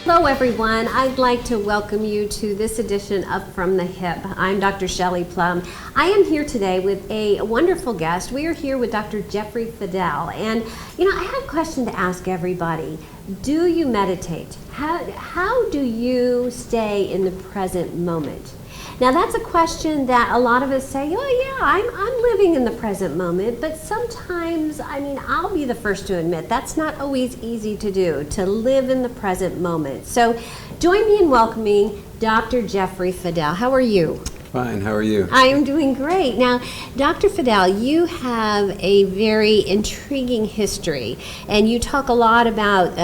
Hello everyone, I'd like to welcome you to this edition of From the Hip. I'm Dr. Shelley Plumb. I am here today with a wonderful guest. We are here with Dr. Jeffrey Fidel, and I have a question to ask everybody. Do you meditate? How do you stay in the present moment? Now that's a question that a lot of us say, oh yeah, I'm living in the present moment, but sometimes, I'll be the first to admit, that's not always easy to do, to live in the present moment. So join me in welcoming Dr. Jeffrey Fidel. How are you? Fine, how are you? I am doing great. Now, Dr. Fidel, you have a very intriguing history, and you talk a lot about,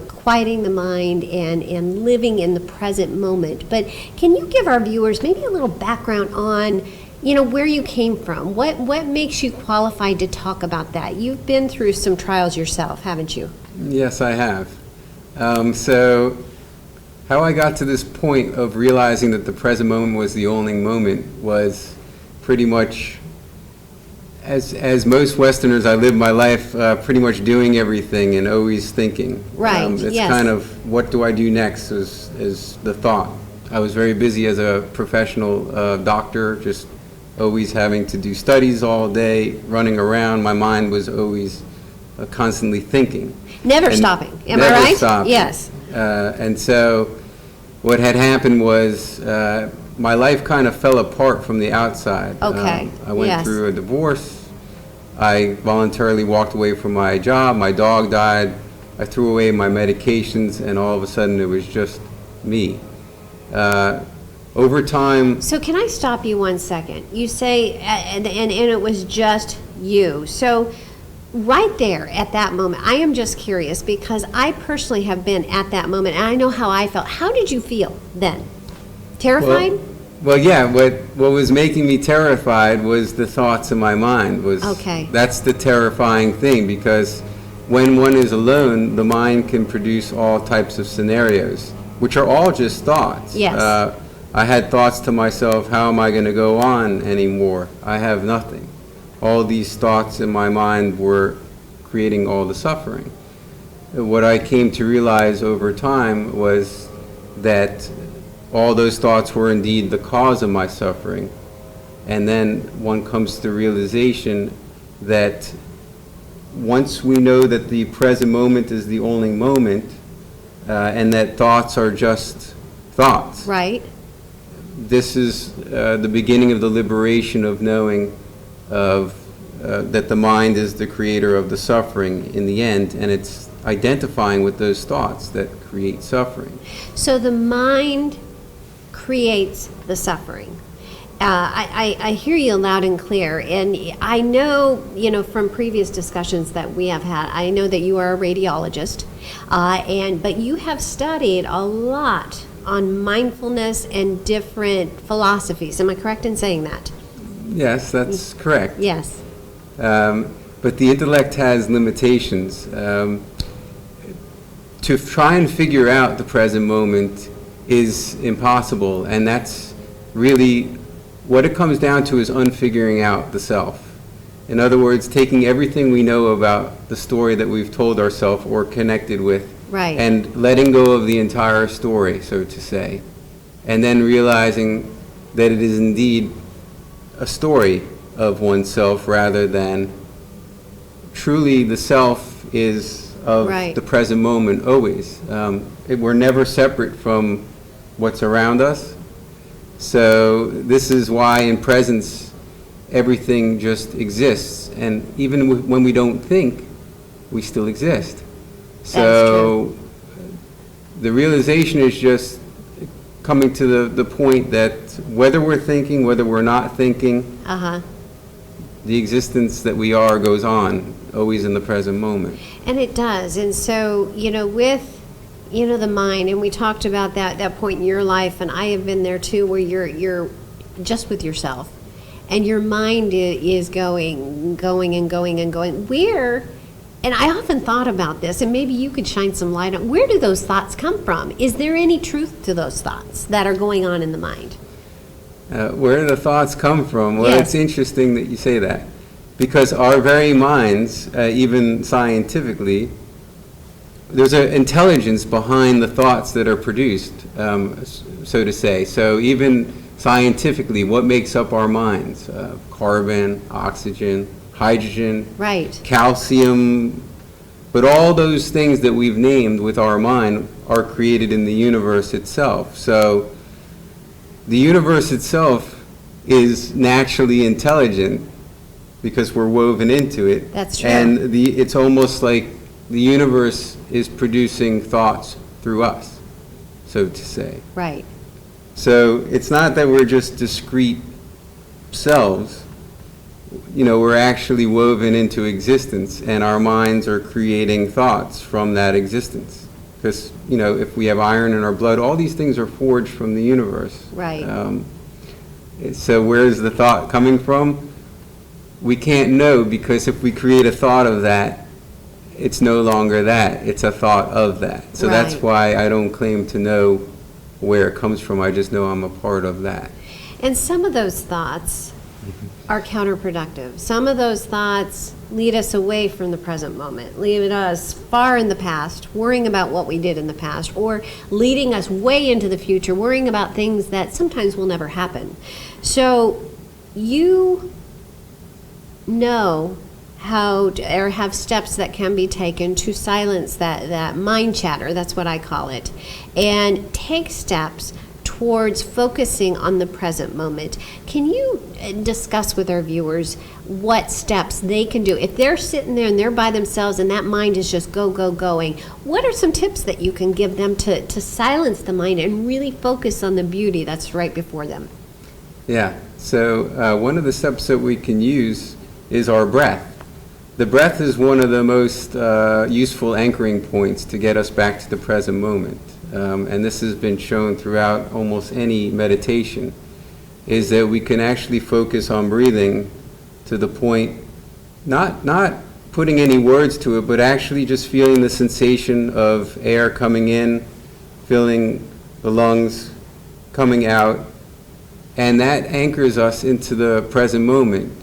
quieting the mind and living in the present moment. But can you give our viewers maybe a little background on, where you came from? What makes you qualified to talk about that? You've been through some trials yourself, haven't you? Yes, I have. So how I got to this point of realizing that the present moment was the only moment was pretty much, as most Westerners, I lived my life pretty much doing everything and always thinking. Right, It's yes. kind of, what do I do next is the thought. I was very busy as a professional doctor, just always having to do studies all day, running around. My mind was always constantly thinking. Never stopping, am I never right? stopping. Yes. And so what had happened was my life kind of fell apart from the outside. Okay, I went yes. through a divorce. I voluntarily walked away from my job. My dog died. I threw away my medications, and all of a sudden it was just me. Over time... So can I stop you 1 second? You say, and it was just you. So right there at that moment, I am just curious because I personally have been at that moment and I know how I felt. How did you feel then? Terrified? Well, yeah, what was making me terrified was the thoughts in my mind. Okay. That's the terrifying thing, because when one is alone, the mind can produce all types of scenarios, which are all just thoughts. Yes. I had thoughts to myself, how am I going to go on anymore? I have nothing. All these thoughts in my mind were creating all the suffering. What I came to realize over time was that all those thoughts were indeed the cause of my suffering. And then one comes to the realization that once we know that the present moment is the only moment, and that thoughts are just thoughts. Right. This is the beginning of the liberation of knowing that the mind is the creator of the suffering in the end, and it's identifying with those thoughts that create suffering. So the mind creates the suffering. I hear you loud and clear, and I know, from previous discussions that we have had, I know that you are a radiologist, but you have studied a lot on mindfulness and different philosophies. Am I correct in saying that? Yes, that's correct. Yes. But the intellect has limitations. To try and figure out the present moment is impossible, and that's really what it comes down to, is unfiguring out the self. In other words, taking everything we know about the story that we've told ourselves or connected with, Right. and letting go of the entire story, so to say, and then realizing that it is indeed a story of oneself rather than truly the self is of Right. the present moment always. We're never separate from what's around us. So this is why in presence everything just exists, and even when we don't think, we still exist. So the realization is just coming to the point that whether we're thinking, whether we're not thinking, the existence that we are goes on, always in the present moment. And it does. And so, with the mind, and we talked about that point in your life, and I have been there too, where you're just with yourself, and your mind is going and going and going. And I often thought about this, and maybe you could shine some light on, where do those thoughts come from? Is there any truth to those thoughts that are going on in the mind? Where do the thoughts come from? Well, Yes. It's interesting that you say that, because our very minds, even scientifically, there's an intelligence behind the thoughts that are produced, so to say. So even scientifically, what makes up our minds? Carbon, oxygen, hydrogen, Right. calcium, but all those things that we've named with our mind are created in the universe itself. So the universe itself is naturally intelligent because we're woven into it. That's true. And it's almost like the universe is producing thoughts through us, so to say. Right. So it's not that we're just discrete selves. You know, we're actually woven into existence, and our minds are creating thoughts from that existence. Because, you know, if we have iron in our blood, all these things are forged from the universe. Right. So where's the thought coming from? We can't know, because if we create a thought of that, it's no longer that. It's a thought of that. So that's Right. why I don't claim to know where it comes from. I just know I'm a part of that. And some of those thoughts are counterproductive. Some of those thoughts lead us away from the present moment, leaving us far in the past, worrying about what we did in the past, or leading us way into the future, worrying about things that sometimes will never happen. So you know how to, or have steps that can be taken to silence that mind chatter, that's what I call it, and take steps towards focusing on the present moment. Can you discuss with our viewers what steps they can do? If they're sitting there and they're by themselves and that mind is just going, what are some tips that you can give them to silence the mind and really focus on the beauty that's right before them? Yeah, so one of the steps that we can use is our breath. The breath is one of the most useful anchoring points to get us back to the present moment. And this has been shown throughout almost any meditation, is that we can actually focus on breathing to the point, not putting any words to it, but actually just feeling the sensation of air coming in, feeling the lungs coming out, and that anchors us into the present moment.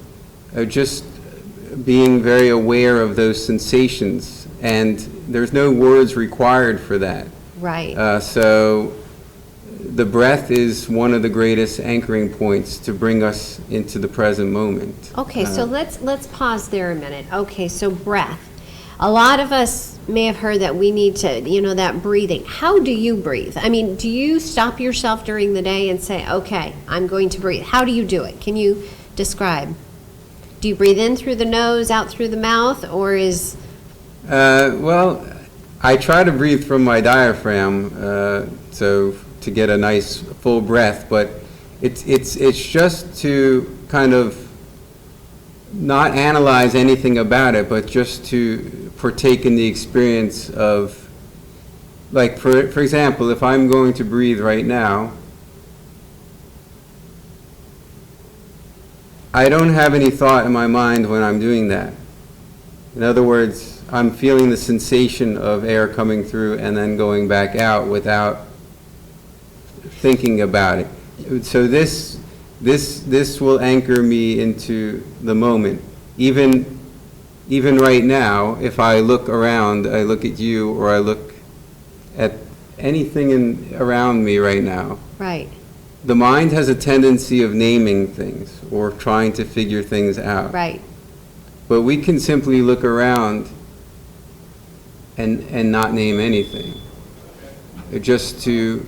Just being very aware of those sensations, and there's no words required for that. Right. So the breath is one of the greatest anchoring points to bring us into the present moment. Okay, so let's pause there a minute. Okay, so breath. A lot of us may have heard that we need to, that breathing. How do you breathe? I mean, do you stop yourself during the day and say, okay, I'm going to breathe? How do you do it? Can you describe? Do you breathe in through the nose, out through the mouth, or is... Well, I try to breathe from my diaphragm, so to get a nice full breath, but it's just to kind of not analyze anything about it, but just to partake in the experience of, like, for example, if I'm going to breathe right now, I don't have any thought in my mind when I'm doing that. In other words, I'm feeling the sensation of air coming through and then going back out without thinking about it. So this will anchor me into the moment. Even right now, if I look around, I look at you, or I look at anything around me right now. Right. The mind has a tendency of naming things or trying to figure things out. Right. But we can simply look around and not name anything, just to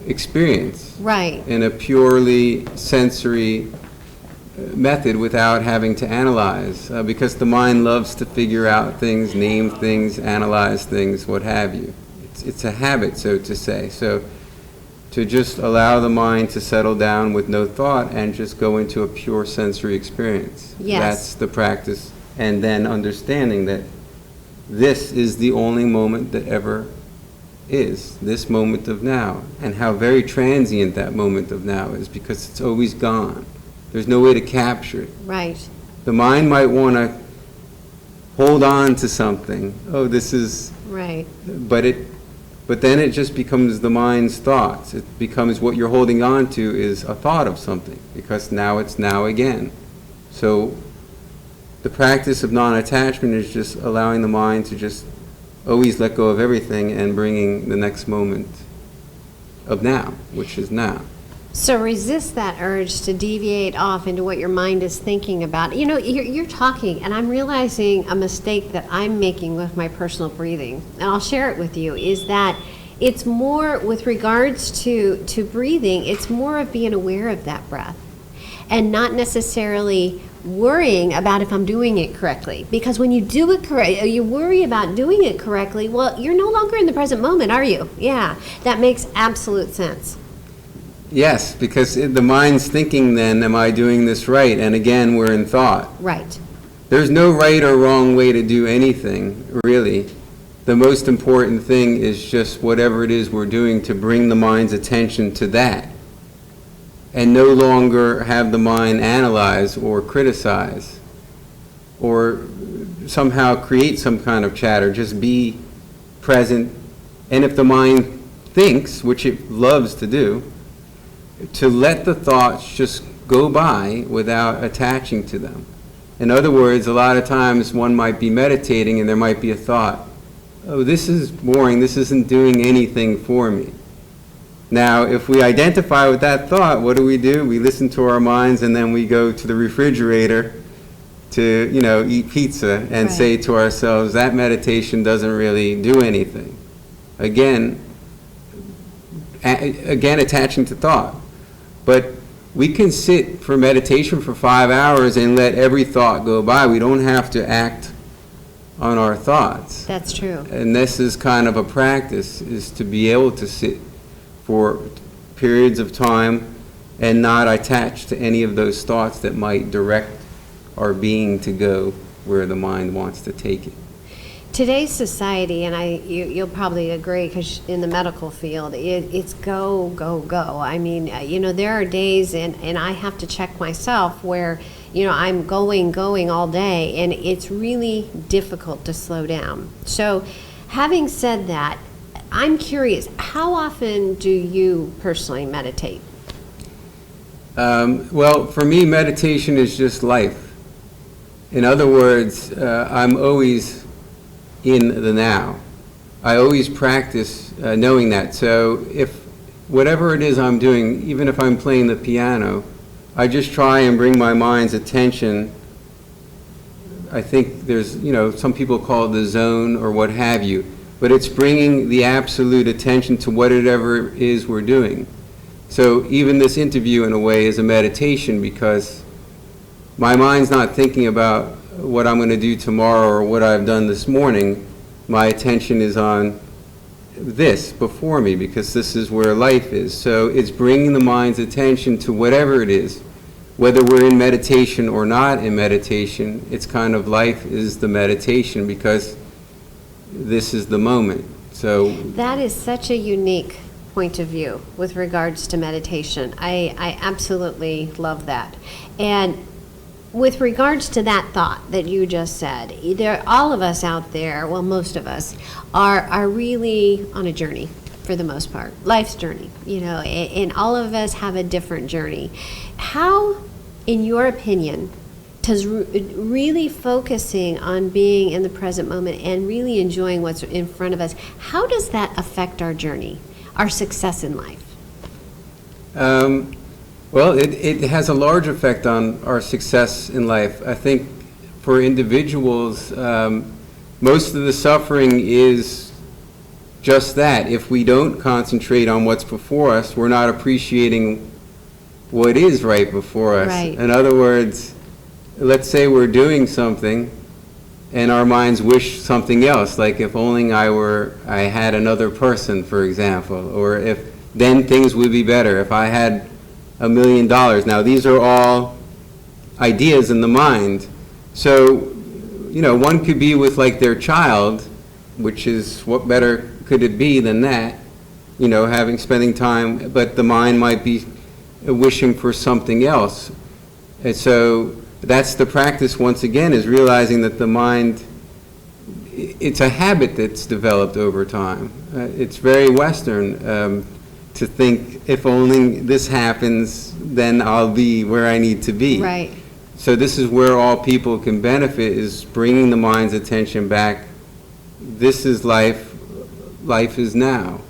experience. Right. In a purely sensory method without having to analyze, because the mind loves to figure out things, name things, analyze things, what have you. It's a habit, so to say. So to just allow the mind to settle down with no thought and just go into a pure sensory experience. Yes. That's the practice. And then understanding that this is the only moment that ever is, this moment of now, and how very transient that moment of now is, because it's always gone. There's no way to capture it. Right. The mind might want to hold on to something. Oh, this is... Right. But then it just becomes the mind's thoughts. It becomes what you're holding on to is a thought of something, because now it's now again. So the practice of non-attachment is just allowing the mind to just always let go of everything and bringing the next moment of now, which is now. So resist that urge to deviate off into what your mind is thinking about. You know, you're talking, and I'm realizing a mistake that I'm making with my personal breathing, and I'll share it with you, is that it's more with regards to breathing, it's more of being aware of that breath and not necessarily worrying about if I'm doing it correctly. Because when you do it correctly, you worry about doing it correctly, well, you're no longer in the present moment, are you? Yeah, that makes absolute sense. Yes, because the mind's thinking then, am I doing this right? And again, we're in thought. Right. There's no right or wrong way to do anything, really. The most important thing is just whatever it is we're doing to bring the mind's attention to that and no longer have the mind analyze or criticize or somehow create some kind of chatter. Just be present. And if the mind thinks, which it loves to do, to let the thoughts just go by without attaching to them. In other words, a lot of times one might be meditating and there might be a thought, oh, this is boring, this isn't doing anything for me. Now, if we identify with that thought, what do? We listen to our minds and then we go to the refrigerator to, eat pizza and say to ourselves, that meditation doesn't really do anything. Again, attaching to thought. But we can sit for meditation for 5 hours and let every thought go by. We don't have to act on our thoughts. That's true. And this is kind of a practice, is to be able to sit for periods of time and not attach to any of those thoughts that might direct our being to go where the mind wants to take it. Today's society, and you'll probably agree, because in the medical field, it's go, go, go. I mean, there are days, and I have to check myself where, I'm going all day, and it's really difficult to slow down. So, having said that, I'm curious, how often do you personally meditate? Well, for me, meditation is just life. In other words, I'm always in the now. I always practice knowing that. So if whatever it is I'm doing, even if I'm playing the piano, I just try and bring my mind's attention. I think there's, some people call it the zone or what have you, but it's bringing the absolute attention to whatever it is we're doing. So even this interview in a way is a meditation, because my mind's not thinking about what I'm going to do tomorrow or what I've done this morning. My attention is on this before me, because this is where life is. So it's bringing the mind's attention to whatever it is, whether we're in meditation or not in meditation. It's kind of life is the meditation, because this is the moment. So that is such a unique point of view with regards to meditation. I absolutely love that. And with regards to that thought that you just said, all of us out there, well, most of us, are really on a journey for the most part, life's journey, and all of us have a different journey. How, in your opinion, does really focusing on being in the present moment and really enjoying what's in front of us, how does that affect our journey, our success in life? Well, it has a large effect on our success in life. I think for individuals, most of the suffering is just that. If we don't concentrate on what's before us, we're not appreciating what is right before us. Right. In other words, let's say we're doing something and our minds wish something else, like if only I had another person, for example, or if then things would be better, if I had $1 million. Now, these are all ideas in the mind. So, one could be with like their child, which is, what better could it be than that? Spending time, but the mind might be wishing for something else. And so that's the practice, once again, is realizing that the mind, it's a habit that's developed over time. It's very Western to think, if only this happens, then I'll be where I need to be. Right. So this is where all people can benefit, is bringing the mind's attention back this is life, life is now.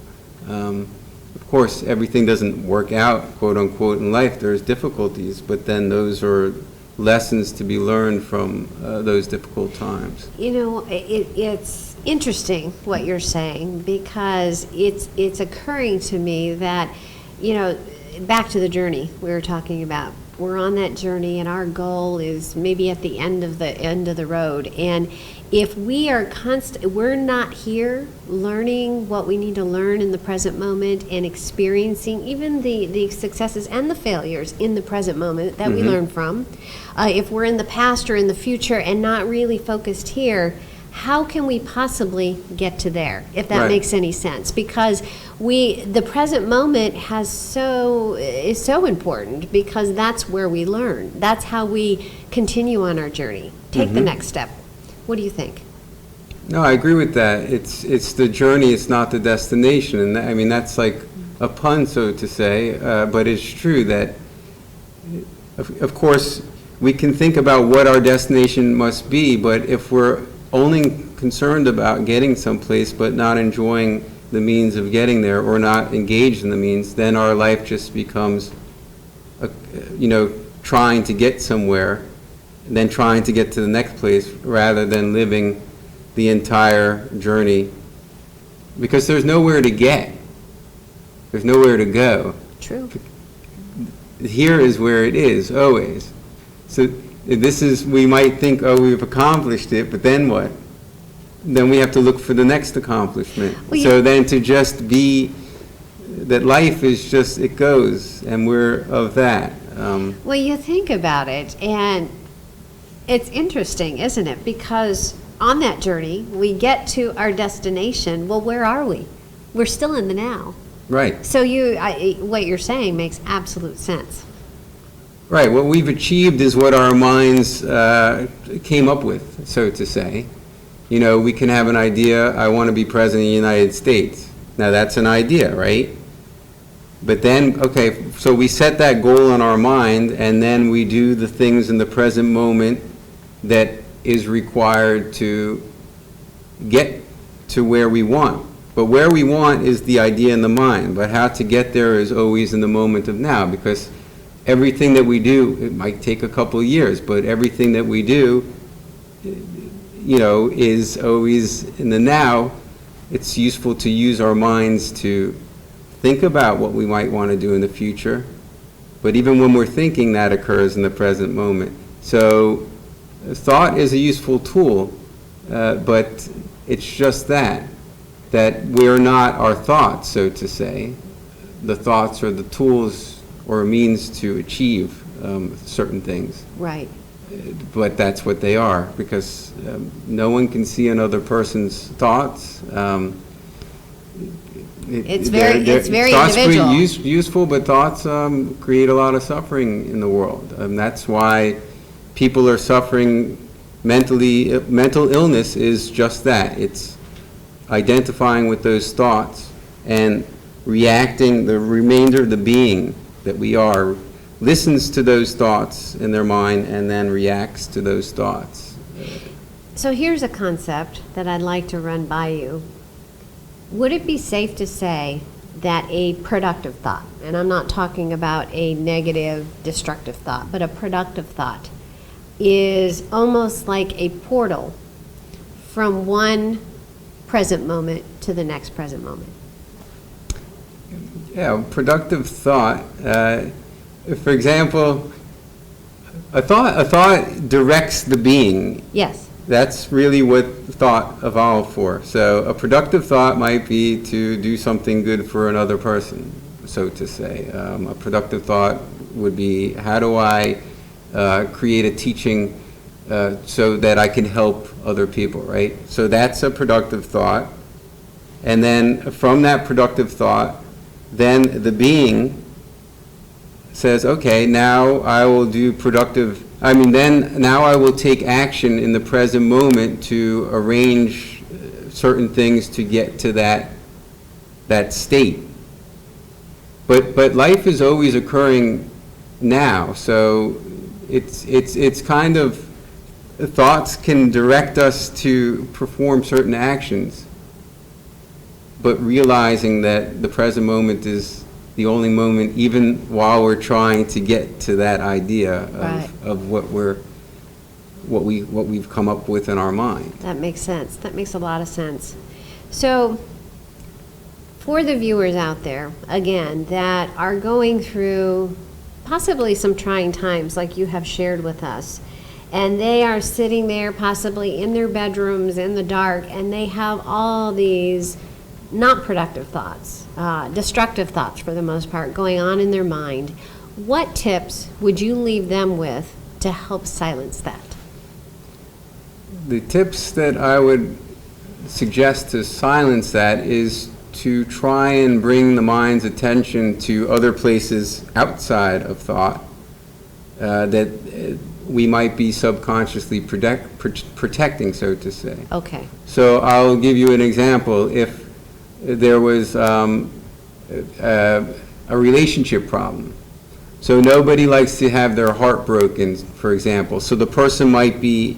Of course, everything doesn't work out, quote unquote, in life. There's difficulties, but then those are lessons to be learned from those difficult times. You know, it's interesting what you're saying, because it's occurring to me that, you know, back to the journey we were talking about. We're on that journey, and our goal is maybe at the end of the road. And if we are we're not here learning what we need to learn in the present moment and experiencing even the successes and the failures in the present moment that we learn from. If we're in the past or in the future and not really focused here, how can we possibly get to there, if that makes any sense? Because the present moment is so important, because that's where we learn. That's how we continue on our journey. Take the next step. What do you think? No, I agree with that. It's the journey, it's not the destination. And I mean, that's like a pun, so to say, but it's true that, of course, we can think about what our destination must be, but if we're only concerned about getting someplace but not enjoying the means of getting there, or not engaged in the means, then our life just becomes, trying to get somewhere, and then trying to get to the next place, rather than living the entire journey. Because there's nowhere to get. There's nowhere to go. True. Here is where it is, always. So we might think, oh, we've accomplished it, but then what? Then we have to look for the next accomplishment. Well, so then to just be, that life is just, it goes, and we're of that. Well, you think about it, and it's interesting, isn't it? Because on that journey, we get to our destination. Well, where are we? We're still in the now. Right. So what you're saying makes absolute sense. Right. What we've achieved is what our minds came up with, so to say. You know, we can have an idea, I want to be president of the United States. Now, that's an idea, right? But then, okay, so we set that goal in our mind, and then we do the things in the present moment that is required to get to where we want. But where we want is the idea in the mind, but how to get there is always in the moment of now, because everything that we do, it might take a couple of years, but everything that we do, is always in the now. It's useful to use our minds to think about what we might want to do in the future. But even when we're thinking, that occurs in the present moment. So thought is a useful tool, but it's just that we're not our thoughts, so to say. The thoughts are the tools or a means to achieve certain things. Right. But that's what they are, because no one can see another person's thoughts. It's very thoughts individual. Thoughts are useful, but thoughts create a lot of suffering in the world. That's why people are suffering mentally. Mental illness is just that. It's identifying with those thoughts and reacting. The remainder of the being that we are listens to those thoughts in their mind and then reacts to those thoughts. So here's a concept that I'd like to run by you. Would it be safe to say that a productive thought, and I'm not talking about a negative, destructive thought, but a productive thought, is almost like a portal from one present moment to the next present moment? Yeah, productive thought. For example, a thought directs the being. Yes. That's really what thought evolved for. So a productive thought might be to do something good for another person, so to say. A productive thought would be, how do I create a teaching so that I can help other people, right? So that's a productive thought. And then from that productive thought, then the being says, okay, now I will do now I will take action in the present moment to arrange certain things to get to that state. But life is always occurring now, so it's kind of thoughts can direct us to perform certain actions, but realizing that the present moment is the only moment, even while we're trying to get to that idea of what we've come up with in our mind. That makes sense. That makes a lot of sense. So, for the viewers out there, again, that are going through possibly some trying times like you have shared with us, and they are sitting there possibly in their bedrooms in the dark, and they have all these not productive thoughts, destructive thoughts for the most part, going on in their mind, what tips would you leave them with to help silence that? The tips that I would suggest to silence that is to try and bring the mind's attention to other places outside of thought that we might be subconsciously protecting, so to say. Okay. So I'll give you an example. If there was a relationship problem, so nobody likes to have their heart broken, for example. So the person might be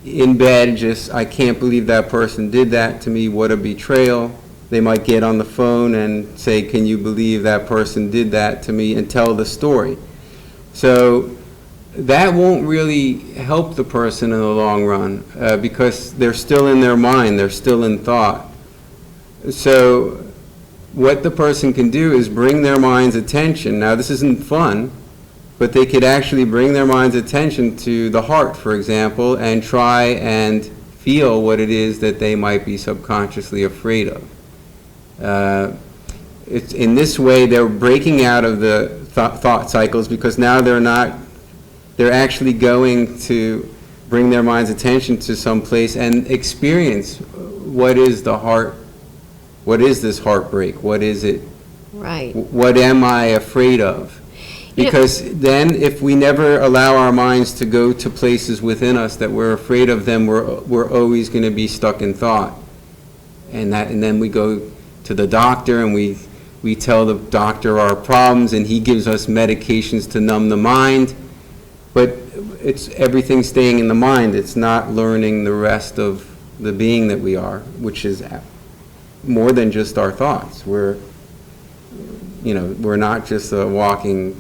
in bed, just, I can't believe that person did that to me, what a betrayal. They might get on the phone and say, can you believe that person did that to me, and tell the story. So that won't really help the person in the long run because they're still in their mind, they're still in thought. So what the person can do is bring their mind's attention. Now this isn't fun, but they could actually bring their mind's attention to the heart, for example, and try and feel what it is that they might be subconsciously afraid of. It's in this way they're breaking out of the thought cycles, because now they're actually going to bring their mind's attention to some place and experience what is the heart, what is this heartbreak, what is it, right? What am I afraid of? Because then if we never allow our minds to go to places within us that we're afraid of, then we're always going to be stuck in thought. And then we go to the doctor and we tell the doctor our problems, and he gives us medications to numb the mind. But it's everything staying in the mind. It's not learning the rest of the being that we are, which is more than just our thoughts. We're not just a walking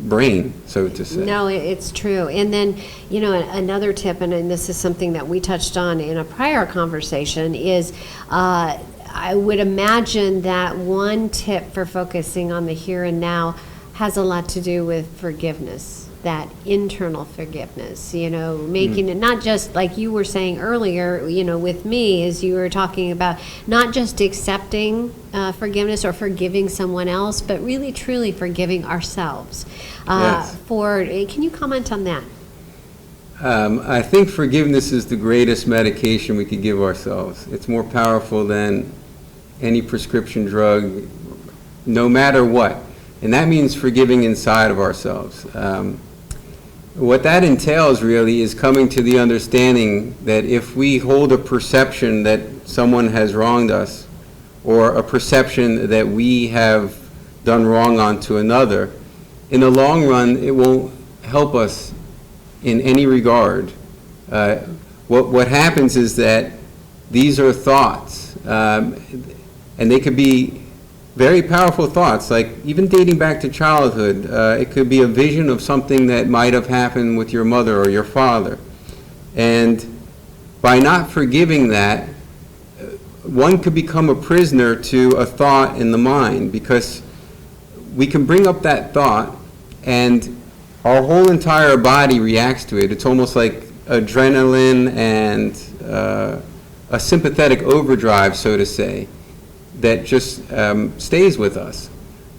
brain, so to say. No, it's true. And then, another tip, and this is something that we touched on in a prior conversation, is I would imagine that one tip for focusing on the here and now has a lot to do with forgiveness, that internal forgiveness, making it not just like you were saying earlier, with me, as you were talking about, not just accepting forgiveness or forgiving someone else, but really truly forgiving ourselves. Yes. Can you comment on that? I think forgiveness is the greatest medication we could give ourselves. It's more powerful than any prescription drug, no matter what. And that means forgiving inside of ourselves. What that entails really is coming to the understanding that if we hold a perception that someone has wronged us, or a perception that we have done wrong onto another, in the long run it won't help us in any regard. What happens is that these are thoughts, and they could be very powerful thoughts, like even dating back to childhood. It could be a vision of something that might have happened with your mother or your father. And by not forgiving that, one could become a prisoner to a thought in the mind, because we can bring up that thought and our whole entire body reacts to it. It's almost like adrenaline and a sympathetic overdrive, so to say, that just stays with us.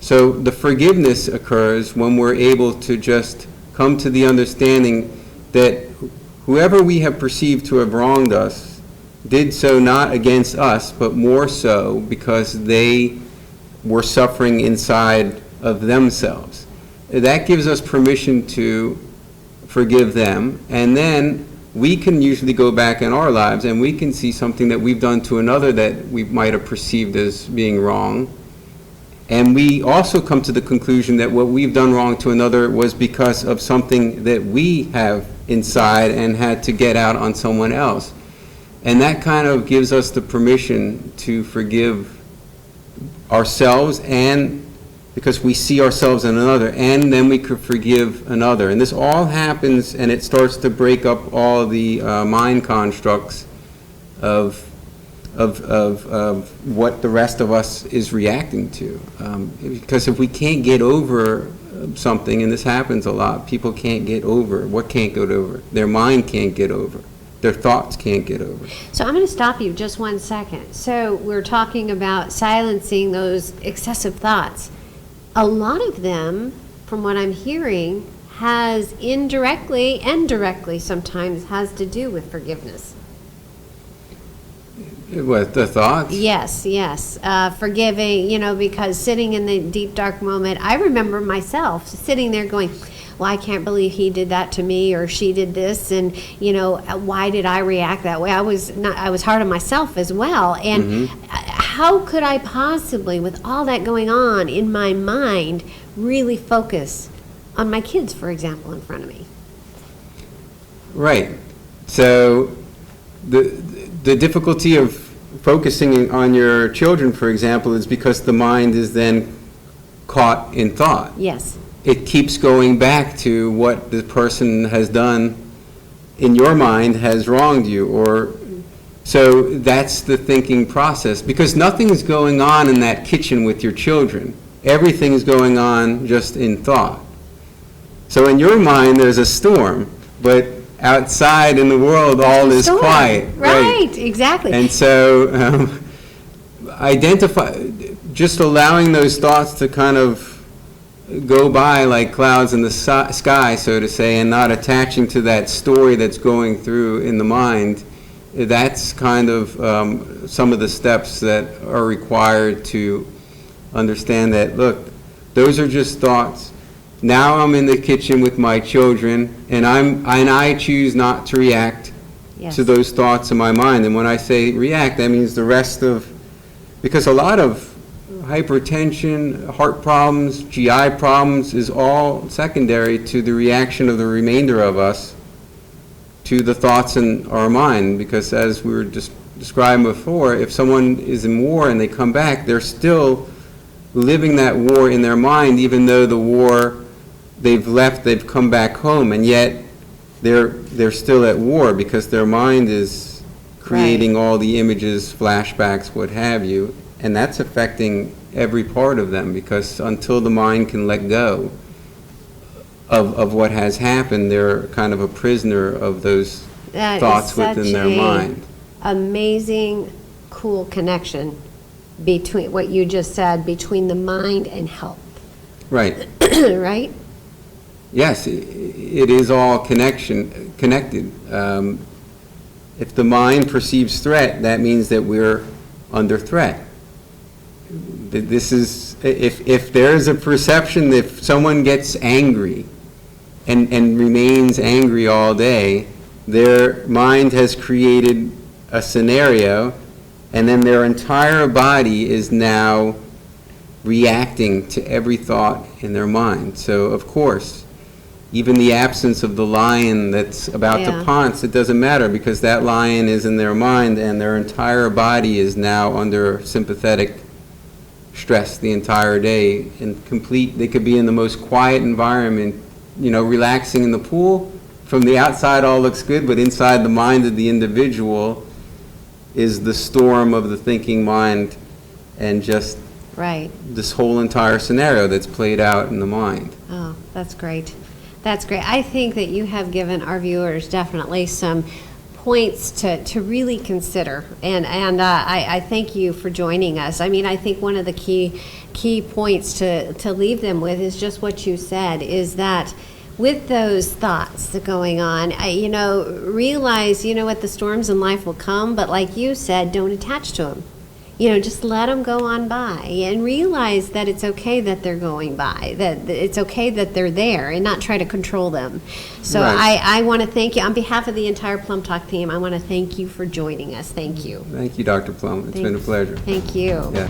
So the forgiveness occurs when we're able to just come to the understanding that whoever we have perceived to have wronged us did so not against us, but more so because they were suffering inside of themselves. That gives us permission to forgive them, and then we can usually go back in our lives and we can see something that we've done to another that we might have perceived as being wrong. And we also come to the conclusion that what we've done wrong to another was because of something that we have inside and had to get out on someone else. And that kind of gives us the permission to forgive ourselves, and because we see ourselves in another, and then we could forgive another. And this all happens, and it starts to break up all the mind constructs of what the rest of us is reacting to. Because if we can't get over something, and this happens a lot, people can't get over. What can't get over? Their mind can't get over. Their thoughts can't get over. So I'm going to stop you just 1 second. So we're talking about silencing those excessive thoughts. A lot of them, from what I'm hearing, has indirectly and directly sometimes has to do with forgiveness. What, the thoughts? Yes. Forgiving, because sitting in the deep, dark moment, I remember myself sitting there going, well, I can't believe he did that to me, or she did this, and, why did I react that way? I was hard on myself as well. And how could I possibly, with all that going on in my mind, really focus on my kids, for example, in front of me? Right. So the difficulty of focusing on your children, for example, is because the mind is then caught in thought. Yes. It keeps going back to what the person has done in your mind has wronged you, or so that's the thinking process, because nothing's going on in that kitchen with your children. Everything's going on just in thought. So in your mind there's a storm, but outside in the world all is quiet. Right, exactly. And so just allowing those thoughts to kind of go by like clouds in the sky, so to say, and not attaching to that story that's going through in the mind, that's kind of some of the steps that are required to understand that, look, those are just thoughts. Now I'm in the kitchen with my children, and I choose not to react to those thoughts in my mind. And when I say react, that means the rest of, because a lot of hypertension, heart problems, GI problems is all secondary to the reaction of the remainder of us to the thoughts in our mind. Because as we were just describing before, if someone is in war and they come back, they're still living that war in their mind, even though the war they've left, they've come back home, and yet they're still at war because their mind is creating all the images, flashbacks, what have you, and that's affecting every part of them, because until the mind can let go of what has happened, they're kind of a prisoner of those thoughts within their mind. Amazing, cool connection between what you just said, between the mind and health. Right. Right? Yes, it is all connected. If the mind perceives threat, that means that we're under threat. This is, if there is a perception, if someone gets angry and remains angry all day, their mind has created a scenario, and then their entire body is now reacting to every thought in their mind. So, of course, even the absence of the lion that's about to pounce, it doesn't matter, because that lion is in their mind, and their entire body is now under sympathetic stress the entire day, and they could be in the most quiet environment, relaxing in the pool. From the outside all looks good, but inside the mind of the individual is the storm of the thinking mind, and just this whole entire scenario that's played out in the mind. Oh, that's great. That's great. I think that you have given our viewers definitely some points to really consider, and I thank you for joining us. I mean, I think one of the key points to leave them with is just what you said, is that with those thoughts that are going on, realize, what the storms in life will come, but like you said, don't attach to them. Just let them go on by, and realize that it's okay that they're going by, that it's okay that they're there, and not try to control them. So I want to thank you. On behalf of the entire PlumbTalk team, I want to thank you for joining us. Thank you. Thank you, Dr. Plumb. It's been a pleasure. Thank you. Yeah.